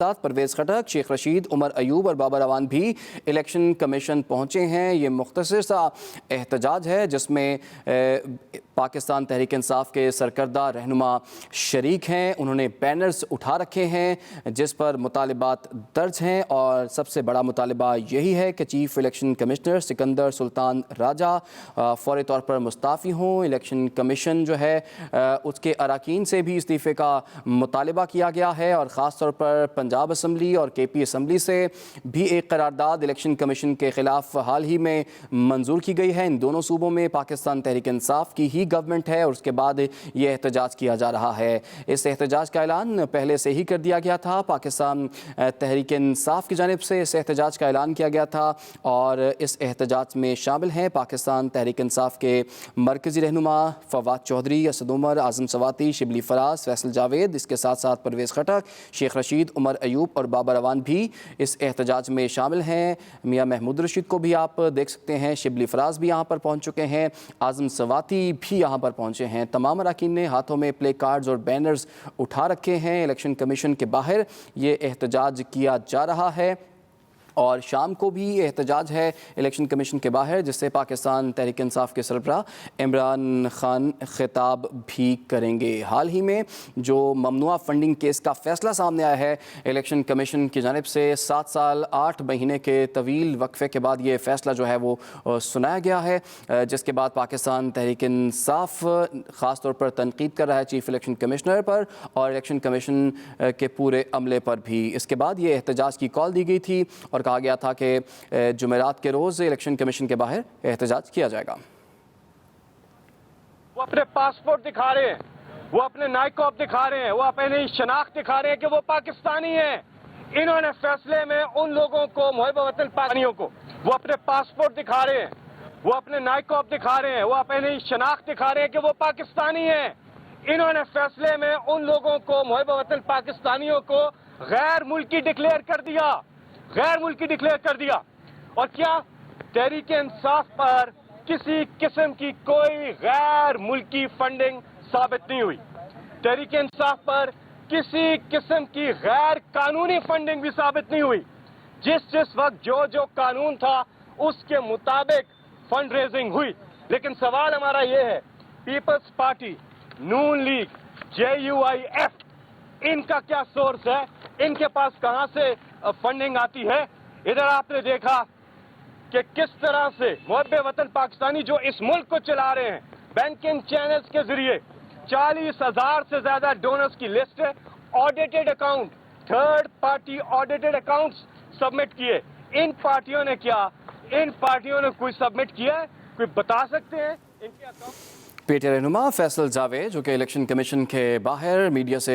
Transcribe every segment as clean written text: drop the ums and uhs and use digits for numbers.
ساتھ پرویز خٹک، شیخ رشید، عمر ایوب اور بابر اعوان بھی الیکشن کمیشن پہنچے ہیں۔ یہ مختصر سا احتجاج ہے جس میں پاکستان تحریک انصاف کے سرکردہ رہنما شریک ہیں۔ انہوں نے بینرز اٹھا رکھے ہیں جس پر مطالبات درج ہیں، اور سب سے بڑا مطالبہ یہی ہے کہ چیف الیکشن کمشنر سکندر سلطان راجہ فوری طور پر مستعفی ہوں۔ الیکشن کمیشن جو ہے اس کے اراکین سے بھی استعفے کا مطالبہ کیا گیا ہے، اور خاص طور پر پنجاب اسمبلی اور کے پی اسمبلی سے بھی ایک قرارداد الیکشن کمیشن کے خلاف حال ہی میں منظور کی گئی ہے۔ ان دونوں صوبوں میں پاکستان تحریک انصاف کی ہی گورنمنٹ ہے، اور اس کے بعد یہ احتجاج کیا جا رہا ہے۔ اس احتجاج کا اعلان پہلے سے ہی کر دیا گیا تھا، پاکستان تحریک انصاف کی جانب سے اس احتجاج کا اعلان کیا گیا تھا، اور اس احتجاج میں شامل ہیں پاکستان تحریک انصاف کے مرکزی رہنما فواد چودھری، اسد عمر، اعظم سواتی، شبلی فراز، فیصل جاوید، اس کے ساتھ ساتھ پرویز خٹک، شیخ رشید، عمر ایوب اور بابر اعوان بھی اس احتجاج میں شامل ہیں۔ میاں محمود رشید کو بھی آپ دیکھ سکتے ہیں، شبلی فراز بھی یہاں پر پہنچ چکے ہیں، اعظم سواتی بھی یہاں پر پہنچے ہیں۔ تمام اراکین نے ہاتھوں میں پلے کارڈز اور بینرز اٹھا رکھے ہیں۔ الیکشن کمیشن کے باہر یہ احتجاج کیا جا رہا ہے، اور شام کو بھی احتجاج ہے الیکشن کمیشن کے باہر، جس سے پاکستان تحریک انصاف کے سربراہ عمران خان خطاب بھی کریں گے۔ حال ہی میں جو ممنوعہ فنڈنگ کیس کا فیصلہ سامنے آیا ہے الیکشن کمیشن کی جانب سے، 7 سال 8 مہینے کے طویل وقفے کے بعد یہ فیصلہ جو ہے وہ سنایا گیا ہے، جس کے بعد پاکستان تحریک انصاف خاص طور پر تنقید کر رہا ہے چیف الیکشن کمشنر پر اور الیکشن کمیشن کے پورے عملے پر بھی۔ اس کے بعد یہ احتجاج کی کال دی گئی تھی، اور کہا گیا تھا کہ جمعرات کے روز الیکشن کمیشن کے باہر احتجاج کیا جائے گا۔ وہ اپنے پاسپورٹ دکھا رہے ہیں، وہ اپنے نائکوب دکھا رہے ہیں، وہ اپنی شناخت دکھا رہے ہیں کہ وہ پاکستانی ہیں۔ انہوں نے فیصلے میں ان لوگوں کو، محب وطن پاکستانیوں کو، وہ اپنے پاسپورٹ دکھا رہے ہیں، وہ اپنے نائکوب دکھا رہے ہیں، وہ اپنی شناخت دکھا رہے ہیں کہ وہ پاکستانی ہیں۔ انہوں نے فیصلے میں ان لوگوں کو، محب وطن پاکستانیوں کو غیر ملکی ڈکلیئر کر دیا، غیر ملکی ڈکلیئر کر دیا۔ اور کیا تحریک انصاف پر کسی قسم کی کوئی غیر ملکی فنڈنگ ثابت نہیں ہوئی، تحریک انصاف پر کسی قسم کی غیر قانونی فنڈنگ بھی ثابت نہیں ہوئی۔ جس وقت جو قانون تھا اس کے مطابق فنڈ ریزنگ ہوئی۔ لیکن سوال ہمارا یہ ہے، پیپلز پارٹی، نون لیگ، JUIF، ان کا کیا سورس ہے؟ ان کے پاس کہاں سے فنڈنگ آتی ہے؟ ادھر آپ نے دیکھا کہ کس طرح سے محب وطن پاکستانی جو اس ملک کو چلا رہے ہیں بینکنگ چینلز کے ذریعے 40,000 سے زیادہ ڈونرز کی لسٹ ہے، audited account, third party audited accounts submit کیے۔ ان پارٹیوں نے کیا؟ ان پارٹیوں نے کوئی سبمٹ کیا ہے؟ کوئی بتا سکتے ہیں ان کے اکاؤنٹ؟ پی ٹی آئی رہنما فیصل جاوید جو کہ الیکشن کمیشن کے باہر میڈیا سے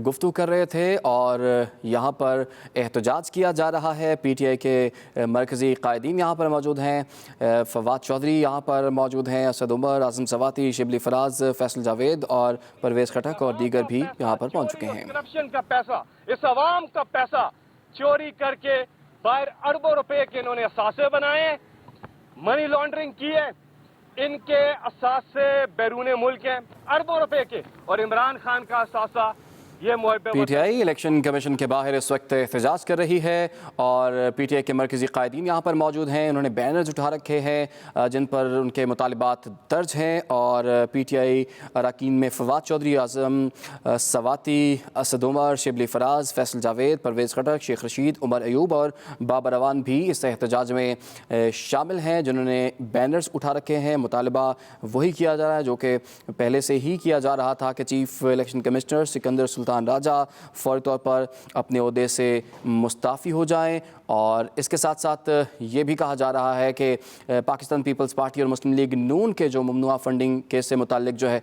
گفتگو کر رہے تھے، اور یہاں پر احتجاج کیا جا رہا ہے۔ پی ٹی آئی کے مرکزی قائدین یہاں پر موجود ہیں، فواد چودھری یہاں پر موجود ہیں، اسد عمر، اعظم سواتی، شبلی فراز، فیصل جاوید اور پرویز خٹک اور دیگر بھی یہاں پر پہنچ چکے ہیں۔ کرپشن کا پیسہ، اس عوام کا پیسہ چوری کر کے باہر اربوں روپے کے انہوں نے اثاثے بنائے ہیں، منی لانڈرنگ کی ہے، ان کے اثاثے بیرون ملک ہیں اربوں روپے کے، اور عمران خان کا اثاثہ یہ محب P T I election commission کے باہر اس وقت احتجاج کر رہی ہے، اور پی ٹی آئی کے مرکزی قائدین یہاں پر موجود ہیں۔ انہوں نے بینرز اٹھا رکھے ہیں جن پر ان کے مطالبات درج ہیں، اور پی ٹی آئی اراکین میں فواد چودھری، اعظم سواتی، اسد عمر، شبلی فراز، فیصل جاوید، پرویز خٹک، شیخ رشید، عمر ایوب اور بابر اعوان بھی اس احتجاج میں شامل ہیں، جنہوں نے بینرز اٹھا رکھے ہیں۔ مطالبہ وہی کیا جا رہا ہے جو کہ پہلے سے ہی کیا جا رہا تھا کہ چیف الیکشن کمشنر سکندر سلطان راجہ فوری طور پر اپنے عہدے سے مستعفی ہو جائیں، اور اس کے ساتھ ساتھ یہ بھی کہا جا رہا ہے کہ پاکستان پیپلز پارٹی اور مسلم لیگ نون کے جو ممنوعہ فنڈنگ کیس سے متعلق جو ہے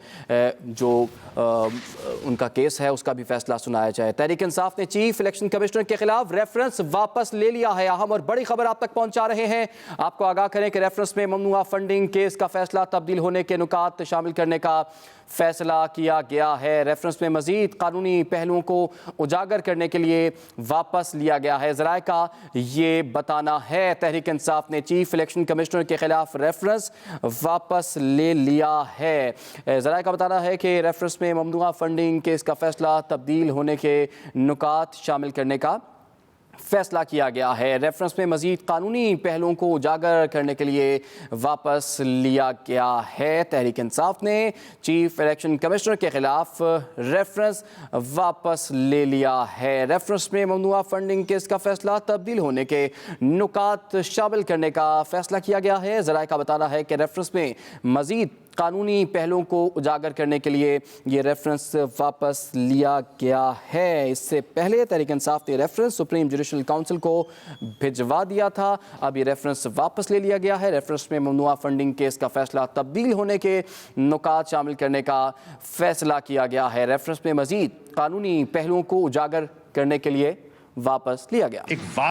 جو ان کا کیس ہے اس کا بھی فیصلہ سنایا جائے۔ تحریک انصاف نے چیف الیکشن کمشنر کے خلاف ریفرنس واپس لے لیا ہے۔ اہم اور بڑی خبر آپ تک پہنچا رہے ہیں، آپ کو آگاہ کریں کہ ریفرنس میں ممنوعہ فنڈنگ کیس کا فیصلہ تبدیل ہونے کے نکات شامل کرنے کا فیصلہ کیا گیا ہے۔ ریفرنس میں مزید قانونی قانونی پہلوؤں کو اجاگر کرنے کے لیے واپس لیا گیا ہے۔ ذرائع کا یہ بتانا ہے تحریک انصاف نے چیف الیکشن کمشنر کے خلاف ریفرنس واپس لے لیا ہے۔ ذرائع کا بتانا ہے کہ ریفرنس میں ممنوعہ فنڈنگ کیس کا فیصلہ تبدیل ہونے کے نکات شامل کرنے کا فیصلہ کیا گیا ہے۔ ریفرنس میں مزید قانونی پہلوؤں کو اجاگر کرنے کے لیے واپس لیا گیا ہے۔ تحریک انصاف نے چیف الیکشن کمشنر کے خلاف ریفرنس واپس لے لیا ہے۔ ریفرنس میں ممنوعہ فنڈنگ کیس کا فیصلہ تبدیل ہونے کے نکات شامل کرنے کا فیصلہ کیا گیا ہے۔ ذرائع کا بتانا ہے کہ ریفرنس میں مزید قانونی پہلوؤں کو اجاگر کرنے کے لیے یہ ریفرنس واپس لیا گیا ہے۔ اس سے پہلے تحریک انصاف نے ریفرنس سپریم جوڈیشل کونسل کو بھجوا دیا تھا، اب یہ ریفرنس واپس لے لیا گیا ہے۔ ریفرنس میں ممنوعہ فنڈنگ کیس کا فیصلہ تبدیل ہونے کے نکات شامل کرنے کا فیصلہ کیا گیا ہے۔ ریفرنس میں مزید قانونی پہلوؤں کو اجاگر کرنے کے لیے واپس لیا گیا۔